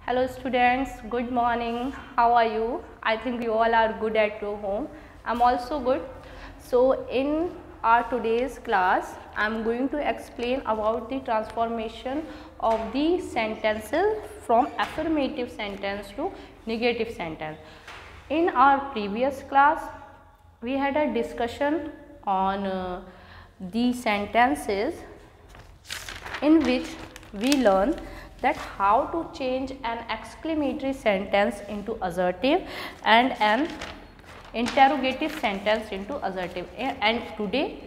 Hello students, good morning. How are you? I think you all are good at your home. I'm also good. So in our today's class, I'm going to explain about the transformation of the sentences from affirmative sentence to negative sentence. In our previous class, we had a discussion on the sentences in which we learn that how to change an exclamatory sentence into assertive and an interrogative sentence into assertive. And today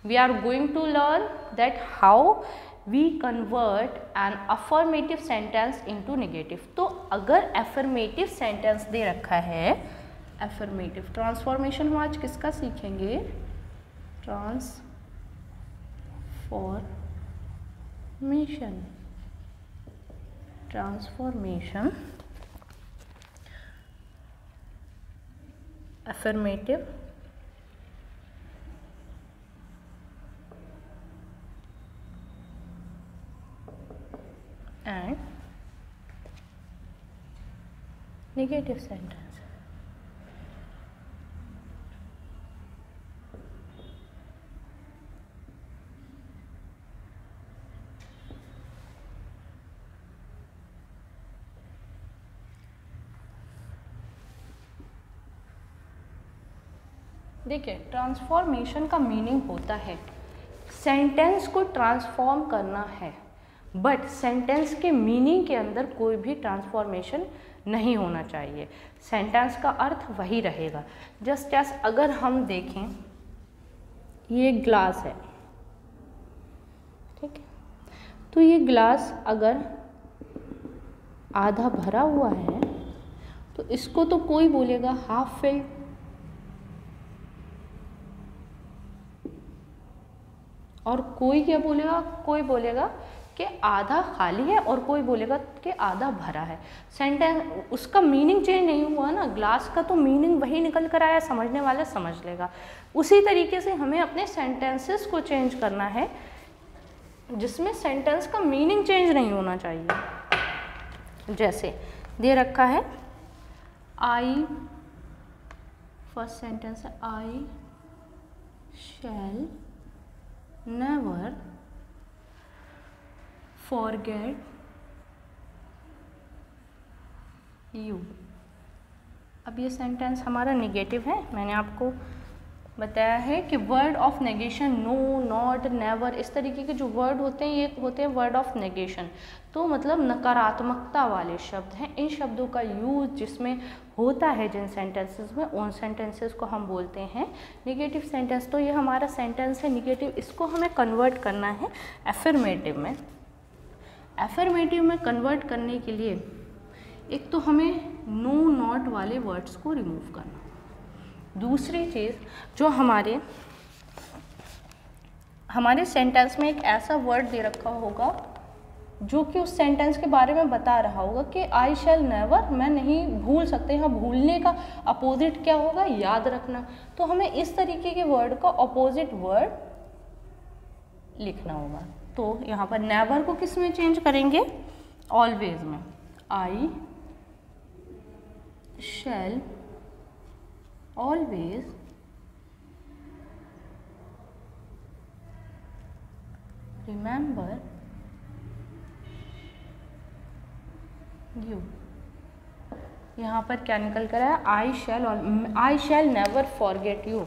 we are going to learn that how we convert an affirmative sentence into negative. तो अगर affirmative sentence दे रखा है, affirmative transformation हम आज किसका सीखेंगे? transformation affirmative and negative sentence. देखिए, transformation का मीनिंग होता है सेंटेंस को ट्रांसफॉर्म करना है, बट सेंटेंस के मीनिंग के अंदर कोई भी ट्रांसफॉर्मेशन नहीं होना चाहिए. सेंटेंस का अर्थ वही रहेगा. जस्ट एज अगर हम देखें, ये ग्लास है, ठीक है, तो ये ग्लास अगर आधा भरा हुआ है तो इसको तो कोई बोलेगा हाफ फिल्ड, और कोई क्या बोलेगा, कोई बोलेगा कि आधा खाली है और कोई बोलेगा कि आधा भरा है. सेंटेंस उसका मीनिंग चेंज नहीं हुआ ना. ग्लास का तो मीनिंग वही निकल कर आया, समझने वाला समझ लेगा. उसी तरीके से हमें अपने सेंटेंसेस को चेंज करना है जिसमें सेंटेंस का मीनिंग चेंज नहीं होना चाहिए. जैसे दे रखा है आई, फर्स्ट सेंटेंस है आई शैल never forget you. अब ये सेंटेंस हमारा नेगेटिव है. मैंने आपको बताया है कि word of negation no, not, never, इस तरीके के जो वर्ड होते हैं ये होते हैं वर्ड ऑफ नेगेशन. तो मतलब नकारात्मकता वाले शब्द हैं. इन शब्दों का यूज जिसमें होता है जिन सेंटेंसेस में, उन सेंटेंसेस को हम बोलते हैं नेगेटिव सेंटेंस. तो ये हमारा सेंटेंस है नेगेटिव, इसको हमें कन्वर्ट करना है एफर्मेटिव में. एफर्मेटिव में कन्वर्ट करने के लिए एक तो हमें नो, नॉट वाले वर्ड्स को रिमूव करना. दूसरी चीज़, जो हमारे सेंटेंस में एक ऐसा वर्ड दे रखा होगा जो कि उस सेंटेंस के बारे में बता रहा होगा कि आई शैल नेवर, मैं नहीं भूल सकते. यहाँ भूलने का अपोजिट क्या होगा, याद रखना. तो हमें इस तरीके के वर्ड का अपोजिट वर्ड लिखना होगा. तो यहाँ पर नेवर को किस में चेंज करेंगे, ऑलवेज में. आई शैल always remember you. यहाँ पर क्या निकल कर आया, आई शैल नेवर फॉरगेट यू,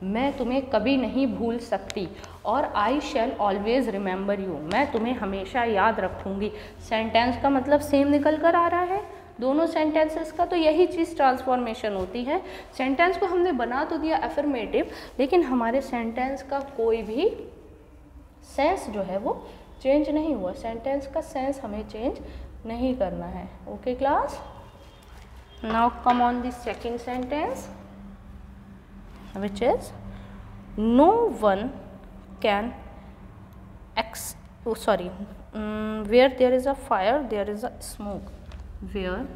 मैं तुम्हें कभी नहीं भूल सकती. और आई शैल ऑलवेज रिमेंबर यू, मैं तुम्हें हमेशा याद रखूँगी. सेंटेंस का मतलब सेम निकल कर आ रहा है दोनों सेंटेंसेस का. तो यही चीज़ ट्रांसफॉर्मेशन होती है. सेंटेंस को हमने बना तो दिया एफर्मेटिव, लेकिन हमारे सेंटेंस का कोई भी सेंस जो है वो चेंज नहीं हुआ. सेंटेंस का सेंस हमें चेंज नहीं करना है. Okay class, now come on the second sentence which is no one can where there is a fire there is a smoke. Where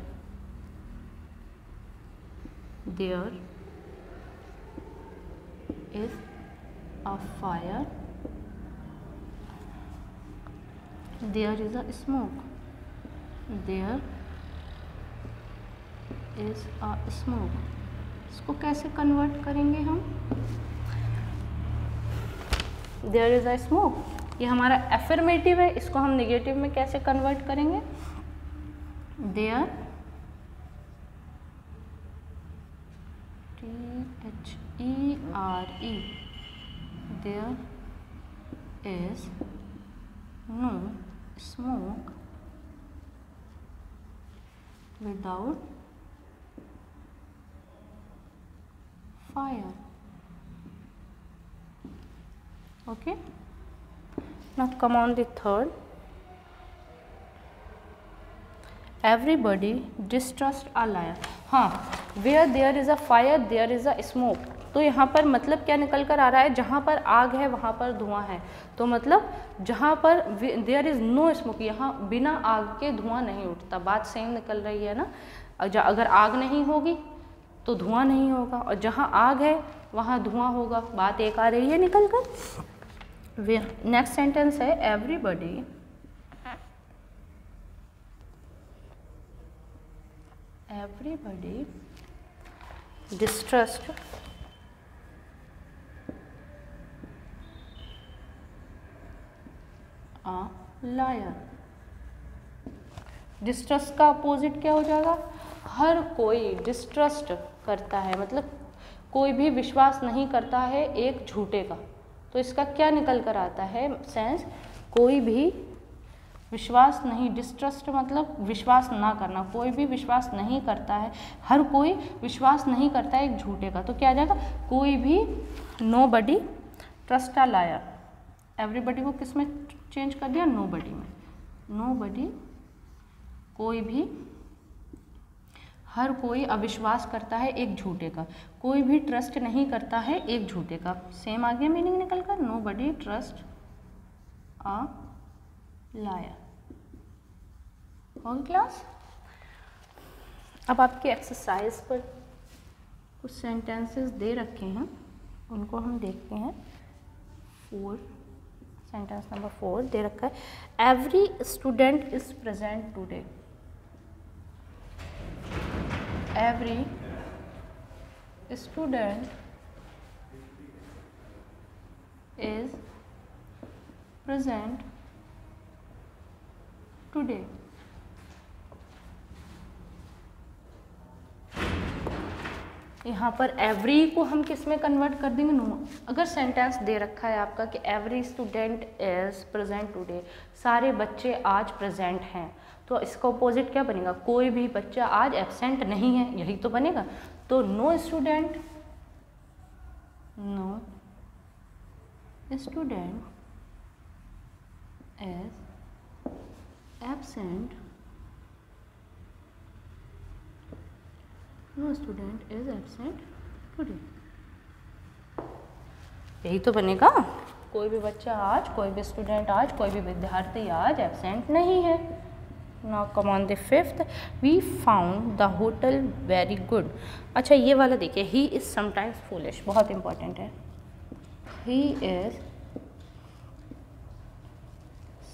there is a fire, there is a smoke. There is a smoke. इसको कैसे convert करेंगे हम? There is a smoke, ये हमारा affirmative है, इसको हम negative में कैसे कन्वर्ट करेंगे? There, THERE, there is no smoke without fire. Okay, now come on the third. Everybody distrust a liar. हाँ, where there is a fire there is a smoke. तो यहाँ पर मतलब क्या निकल कर आ रहा है? जहाँ पर आग है वहाँ पर धुआं है। तो मतलब जहाँ पर there is no smoke, यहाँ बिना आग के धुआं नहीं उठता। बात सेम निकल रही है ना? अगर आग नहीं होगी तो धुआं नहीं होगा, और जहाँ आग है वहाँ धुआं होगा। बात एक आ रही है निकल कर। नेक्स्ट सेंटेंस है everybody distrust a liar. Distrust का अपोजिट क्या हो जाएगा? हर कोई डिस्ट्रस्ट करता है, मतलब कोई भी विश्वास नहीं करता है एक झूठे का। तो इसका क्या निकल कर आता है सेंस? कोई भी विश्वास नहीं, डिस्ट्रस्ट मतलब विश्वास ना करना, कोई भी विश्वास नहीं करता है, हर कोई विश्वास नहीं करता है एक झूठे का। तो क्या आ जाएगा? कोई भी, nobody trust a lawyer. Everybody को किस में चेंज कर दिया? नोबडी में। नोबडी, कोई भी, हर कोई अविश्वास करता है एक झूठे का, कोई भी ट्रस्ट नहीं करता है एक झूठे का। सेम आ गया मीनिंग निकल कर, nobody trust a lawyer. All class? अब आपके एक्सरसाइज पर कुछ सेंटेंसेस दे रखे हैं, उनको हम देखते हैं। सेंटेंस नंबर 4 दे रखा है, every student is present today. Every student is present today. यहाँ पर एवरी को हम किस में कन्वर्ट कर देंगे? नो। अगर सेंटेंस दे रखा है आपका कि every student is present today, सारे बच्चे आज प्रेजेंट हैं, तो इसका अपोजिट क्या बनेगा? कोई भी बच्चा आज एब्सेंट नहीं है, यही तो बनेगा। तो no student, no student is absent, no student is absent today. यही तो बनेगा। कोई भी बच्चा आज, कोई भी स्टूडेंट आज, कोई भी विद्यार्थी आज एब्सेंट नहीं है। Now come on the 5th, we found the hotel very good. अच्छा, ये वाला देखिए, he is sometimes foolish, बहुत important है। he is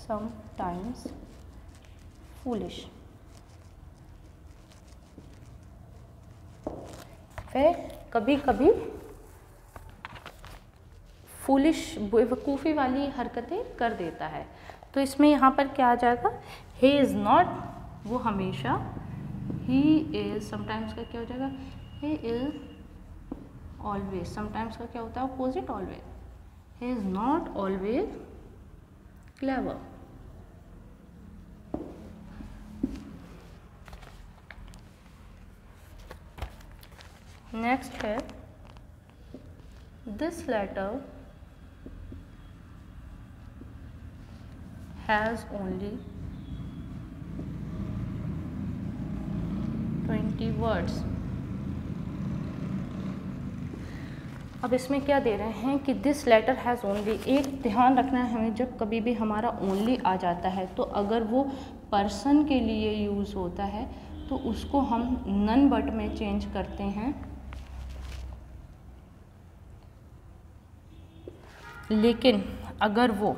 sometimes foolish। वह कभी कभी फूलिश, बेवकूफ़ी वाली हरकतें कर देता है। तो इसमें यहाँ पर क्या आ जाएगा? ही इज़ नॉट, वो हमेशा, ही इज़, समटाइम्स का क्या हो जाएगा? He is always. समटाइम्स का क्या होता है opposite? Always. He is not always clever. Next है, this letter has only 20 words। अब इसमें क्या दे रहे हैं कि दिस लेटर हैज़ ओनली। एक ध्यान रखना है हमें, जब कभी भी हमारा ओनली आ जाता है तो अगर वो पर्सन के लिए यूज़ होता है तो उसको हम नन बट में चेंज करते हैं, लेकिन अगर वो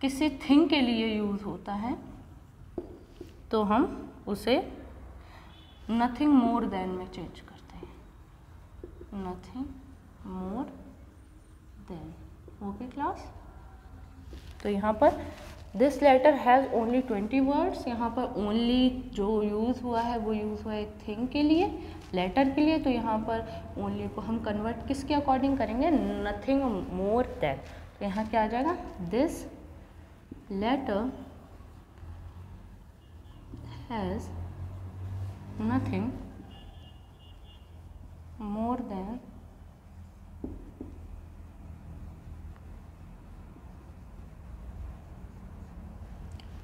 किसी थिंग के लिए यूज़ होता है तो हम उसे नथिंग मोर देन में चेंज करते हैं, nothing more than. Okay class, तो यहाँ पर this letter has only 20 words. यहाँ पर ओनली जो यूज़ हुआ है वो यूज़ हुआ है थिंग के लिए, लेटर के लिए। तो यहाँ पर ओनली को हम कन्वर्ट किसके अकॉर्डिंग करेंगे, नथिंग मोर देन। तो यहाँ क्या आ जाएगा, this letter has nothing more than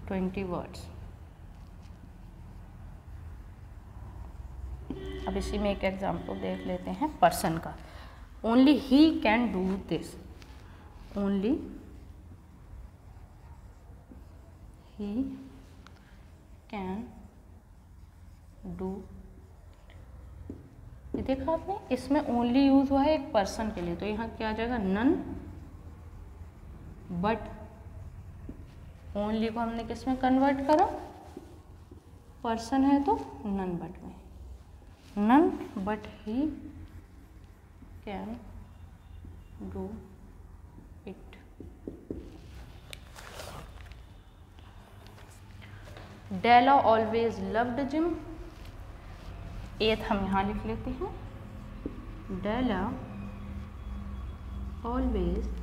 20 words. अब इसी में एक एग्जाम्पल देख लेते हैं पर्सन का। Only he can do this, only he can do. ये देखा आपने, इसमें ओनली यूज हुआ है एक पर्सन के लिए, तो यहाँ क्या आ जाएगा, नन बट। ओनली को हमने किस में कन्वर्ट करा, पर्सन है तो नन बट में, none but he can do it. Della always loved Jim. एथ हम यहाँ लिख लेते हैं, Della always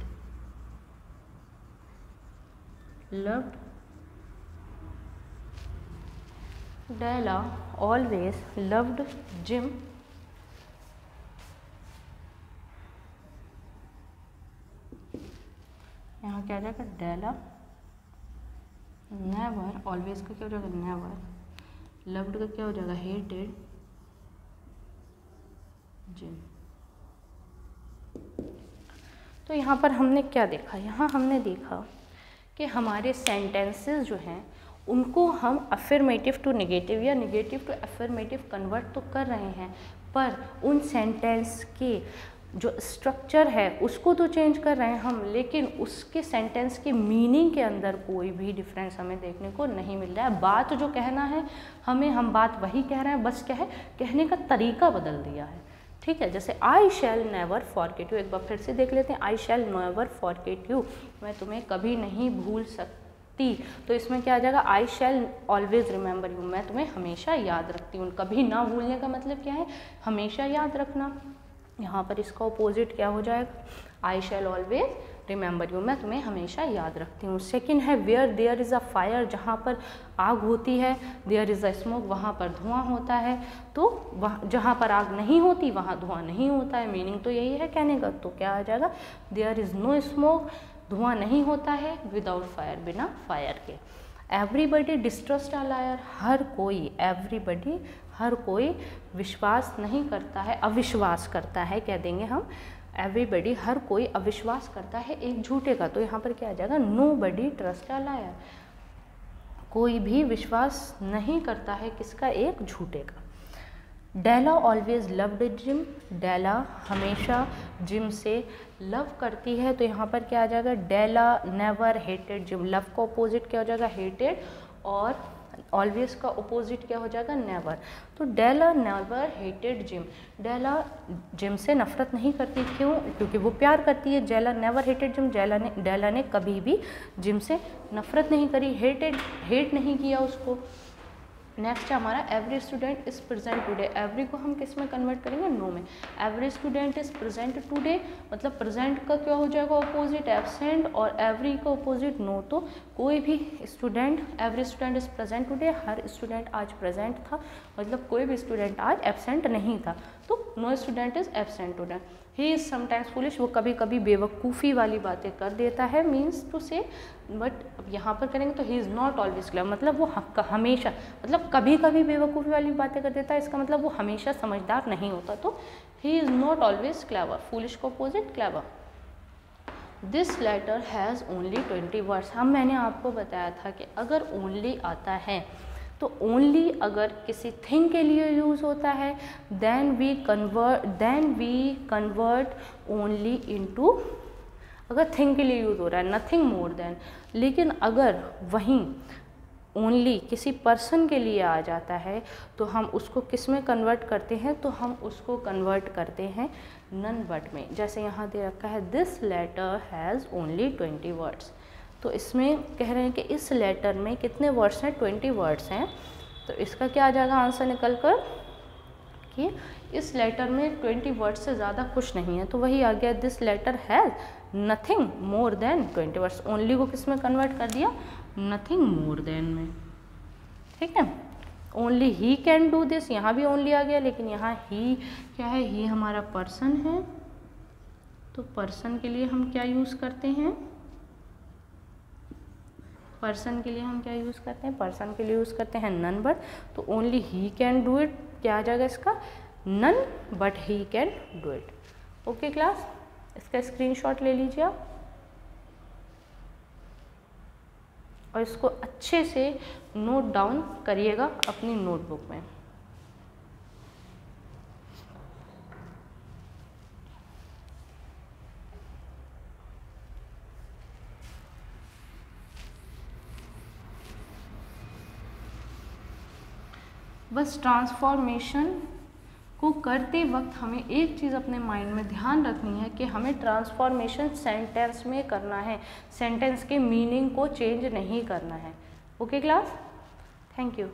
loved, Della always loved Jim. यहाँ क्या आ जाएगा, डेला नेवर, ऑलवेज का क्या हो जाएगा, नेवर, लव्ड का क्या हो जाएगा, हेटेड जिम। तो यहाँ पर हमने क्या देखा, यहाँ हमने देखा कि हमारे सेंटेंसेस जो हैं उनको हम अफर्मेटिव टू नेगेटिव या नेगेटिव टू अफर्मेटिव कन्वर्ट तो कर रहे हैं, पर उन सेंटेंस के जो स्ट्रक्चर है उसको तो चेंज कर रहे हैं हम, लेकिन उसके सेंटेंस के मीनिंग के अंदर कोई भी डिफरेंस हमें देखने को नहीं मिल रहा है। बात जो कहना है हमें, हम बात वही कह रहे हैं, बस क्या है, कहने का तरीका बदल दिया है। ठीक है, जैसे आई शैल नेवर फॉरगेट यू, एक बार फिर से देख लेते हैं, आई शैल नेवर फॉरगेट यू, मैं तुम्हें कभी नहीं भूल सकती। तो इसमें क्या आ जाएगा, I shall always remember you, मैं तुम्हें हमेशा याद रखती हूँ। कभी ना भूलने का मतलब क्या है, हमेशा याद रखना। यहाँ पर इसका अपोजिट क्या हो जाएगा, I shall always remember you, मैं तुम्हें हमेशा याद रखती हूँ। सेकंड है where there is a fire, जहाँ पर आग होती है, देयर इज़ अ स्मोक, वहाँ पर धुआं होता है। तो वहाँ जहाँ पर आग नहीं होती वहाँ धुआं नहीं होता है, मीनिंग तो यही है कहने का। तो क्या आ जाएगा, देयर इज़ नो स्मोक, धुआं नहीं होता है विदाउट फायर, बिना फायर के। एवरीबडी डिस्ट्रस्ट अ लायर, हर कोई, एवरीबडी हर कोई विश्वास नहीं करता है, अविश्वास करता है, कह देंगे हम। एवरीबडी हर कोई अविश्वास करता है एक झूठे का। तो यहाँ पर क्या आ जाएगा, nobody trust a liar, कोई भी विश्वास नहीं करता है किसका, एक झूठे का। डेला ऑलवेज लव्ड जिम, डेला हमेशा जिम से लव करती है। तो यहाँ पर क्या आ जाएगा, डेला नेवर हेटेड जिम, लव का अपोजिट क्या हो जाएगा, हेटेड, और ऑलवेज का अपोजिट क्या हो जाएगा, नेवर। तो डेला नेवर हेटेड जिम, डेला जिम से नफरत नहीं करती, क्यों, क्योंकि वो प्यार करती है। डेला नेवर हेटेड जिम, डेला ने कभी भी जिम से नफरत नहीं करी, हेट नहीं किया उसको। नेक्स्ट है हमारा every student is present today, every को हम किस में कन्वर्ट करेंगे, नो में। Every student is present today, मतलब प्रेजेंट का क्या हो जाएगा अपोजिट, एब्सेंट, और एवरी का अपोजिट नो। तो कोई भी student, every student is present today, her student आज प्रेजेंट था, मतलब कोई भी स्टूडेंट आज एब्सेंट नहीं था। तो no student is absent today. He is sometimes foolish, वो कभी कभी बेवकूफ़ी वाली बातें कर देता है, मीन्स टू से, बट यहाँ पर करेंगे तो he is not always clever, मतलब वो हमेशा, मतलब कभी कभी बेवकूफ़ी वाली बातें कर देता है, इसका मतलब वो हमेशा समझदार नहीं होता। तो he is not always clever, foolish को opposite clever. This letter has only 20 words. हम मैंने आपको बताया था कि अगर ओनली आता है तो ओनली अगर किसी थिंग के लिए यूज़ होता है, then we convert only into, अगर थिंग के लिए यूज़ हो रहा है, नथिंग मोर देन। लेकिन अगर वहीं ओनली किसी पर्सन के लिए आ जाता है तो हम उसको किस में कन्वर्ट करते हैं, तो हम उसको कन्वर्ट करते हैं नन बट में। जैसे यहाँ दे रखा है this letter has only 20 words, तो इसमें कह रहे हैं कि इस लेटर में कितने वर्ड्स हैं, 20 वर्ड्स हैं। तो इसका क्या आ जाएगा आंसर निकल कर कि इस लेटर में 20 वर्ड्स से ज़्यादा कुछ नहीं है, तो वही आ गया this letter has nothing more than 20 words. Only को किस में कन्वर्ट कर दिया, नथिंग मोर देन में, ठीक है। Only he can do this, यहाँ भी ओनली आ गया, लेकिन यहाँ ही क्या है, ही हमारा पर्सन है, तो पर्सन के लिए हम क्या यूज़ करते हैं, पर्सन के लिए हम क्या यूज़ करते हैं, पर्सन के लिए यूज़ करते हैं नन बट। तो only he can do it, क्या आ जाएगा इसका, none but he can do it. Okay class, इसका स्क्रीनशॉट ले लीजिए आप और इसको अच्छे से नोट डाउन करिएगा अपनी नोटबुक में। बस ट्रांसफॉर्मेशन को करते वक्त हमें एक चीज़ अपने माइंड में ध्यान रखनी है कि हमें ट्रांसफॉर्मेशन सेंटेंस में करना है, सेंटेंस के मीनिंग को चेंज नहीं करना है। Okay class, thank you.